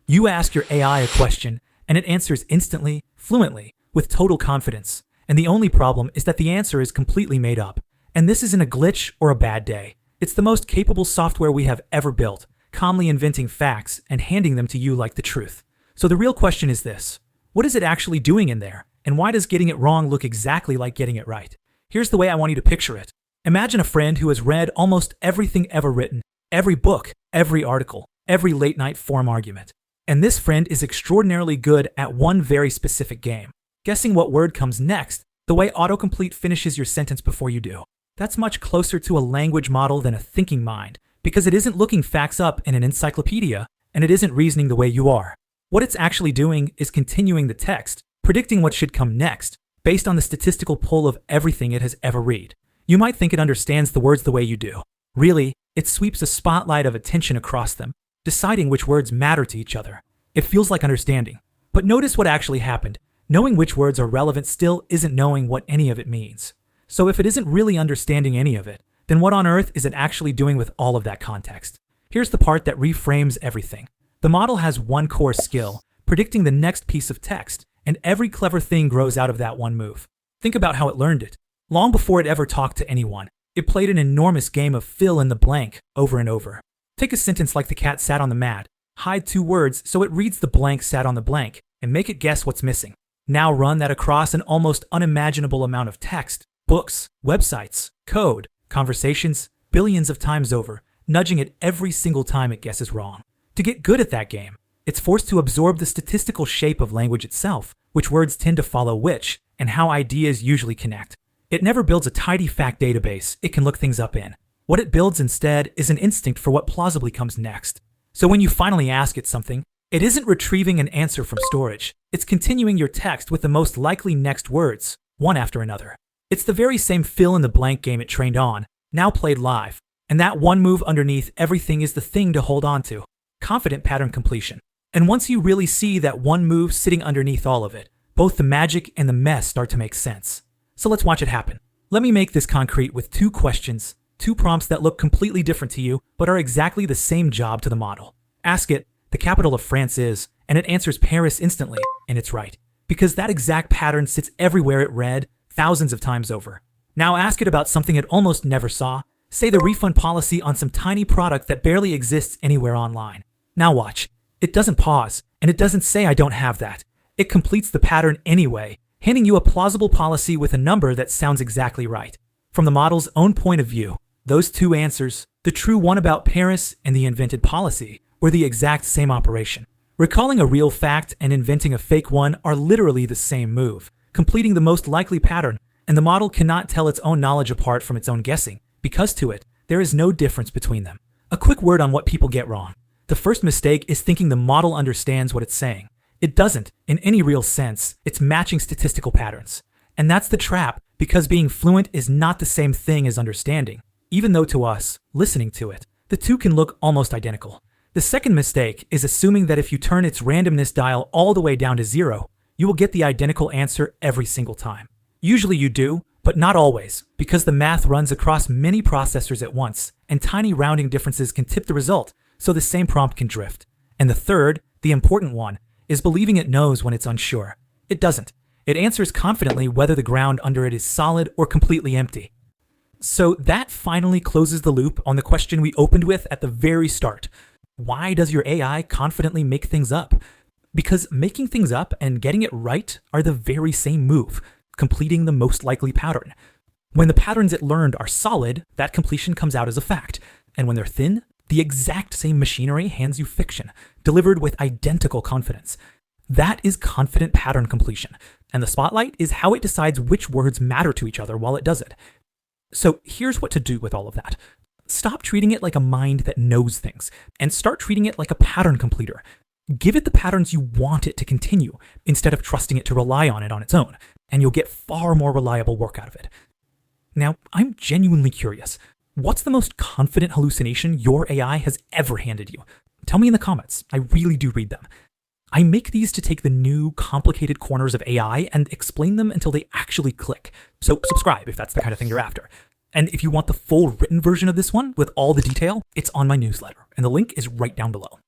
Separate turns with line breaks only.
You ask your AI a question, and it answers instantly, fluently, with total confidence. And the only problem is that the answer is completely made up. And this isn't a glitch or a bad day. It's the most capable software we have ever built, calmly inventing facts and handing them to you like the truth. So the real question is this: what is it actually doing in there? And why does getting it wrong look exactly like getting it right? Here's the way I want you to picture it. Imagine a friend who has read almost everything ever written, every book, every article, every late-night forum argument. And this friend is extraordinarily good at one very specific game: guessing what word comes next, the way autocomplete finishes your sentence before you do. That's much closer to a language model than a thinking mind, because it isn't looking facts up in an encyclopedia, and it isn't reasoning the way you are. What it's actually doing is continuing the text, predicting what should come next, based on the statistical pull of everything it has ever read. You might think it understands the words the way you do. Really, it sweeps a spotlight of attention across them, deciding which words matter to each other. It feels like understanding. But notice what actually happened. Knowing which words are relevant still isn't knowing what any of it means. So if it isn't really understanding any of it, then what on earth is it actually doing with all of that context? Here's the part that reframes everything. The model has one core skill: predicting the next piece of text, and every clever thing grows out of that one move. Think about how it learned it. Long before it ever talked to anyone, it played an enormous game of fill in the blank over and over. Take a sentence like "the cat sat on the mat," hide two words so it reads the blank sat on the blank, and make it guess what's missing. Now run that across an almost unimaginable amount of text, books, websites, code, conversations, billions of times over, nudging it every single time it guesses wrong. To get good at that game, it's forced to absorb the statistical shape of language itself, which words tend to follow which, and how ideas usually connect. It never builds a tidy fact database it can look things up in. What it builds instead is an instinct for what plausibly comes next. So when you finally ask it something, it isn't retrieving an answer from storage. It's continuing your text with the most likely next words, one after another. It's the very same fill-in-the-blank game it trained on, now played live. And that one move underneath everything is the thing to hold on to: confident pattern completion. And once you really see that one move sitting underneath all of it, both the magic and the mess start to make sense. So let's watch it happen. Let me make this concrete with two questions, two prompts that look completely different to you, but are exactly the same job to the model. Ask it, "The capital of France is," and it answers Paris instantly, and it's right. Because that exact pattern sits everywhere it read, thousands of times over. Now ask it about something it almost never saw. Say the refund policy on some tiny product that barely exists anywhere online. Now watch. It doesn't pause, and it doesn't say "I don't have that." It completes the pattern anyway, handing you a plausible policy with a number that sounds exactly right. From the model's own point of view, those two answers, the true one about Paris and the invented policy, were the exact same operation. Recalling a real fact and inventing a fake one are literally the same move, completing the most likely pattern, and the model cannot tell its own knowledge apart from its own guessing, because to it, there is no difference between them. A quick word on what people get wrong. The first mistake is thinking the model understands what it's saying. It doesn't, in any real sense. It's matching statistical patterns. And that's the trap, because being fluent is not the same thing as understanding. Even though to us, listening to it, the two can look almost identical. The second mistake is assuming that if you turn its randomness dial all the way down to 0, you will get the identical answer every single time. Usually you do, but not always, because the math runs across many processors at once, and tiny rounding differences can tip the result, so the same prompt can drift. And the third, the important one, is believing it knows when it's unsure. It doesn't. It answers confidently whether the ground under it is solid or completely empty. So that finally closes the loop on the question we opened with at the very start. Why does your AI confidently make things up? Because making things up and getting it right are the very same move, completing the most likely pattern. When the patterns it learned are solid, that completion comes out as a fact. And when they're thin, the exact same machinery hands you fiction, delivered with identical confidence. That is confident pattern completion, and the spotlight is how it decides which words matter to each other while it does it. So here's what to do with all of that. Stop treating it like a mind that knows things, and start treating it like a pattern completer. Give it the patterns you want it to continue, instead of trusting it to rely on it on its own, and you'll get far more reliable work out of it. Now, I'm genuinely curious. What's the most confident hallucination your AI has ever handed you? Tell me in the comments. I really do read them. I make these to take the new, complicated corners of AI and explain them until they actually click. So subscribe if that's the kind of thing you're after. And if you want the full written version of this one with all the detail, it's on my newsletter, and the link is right down below.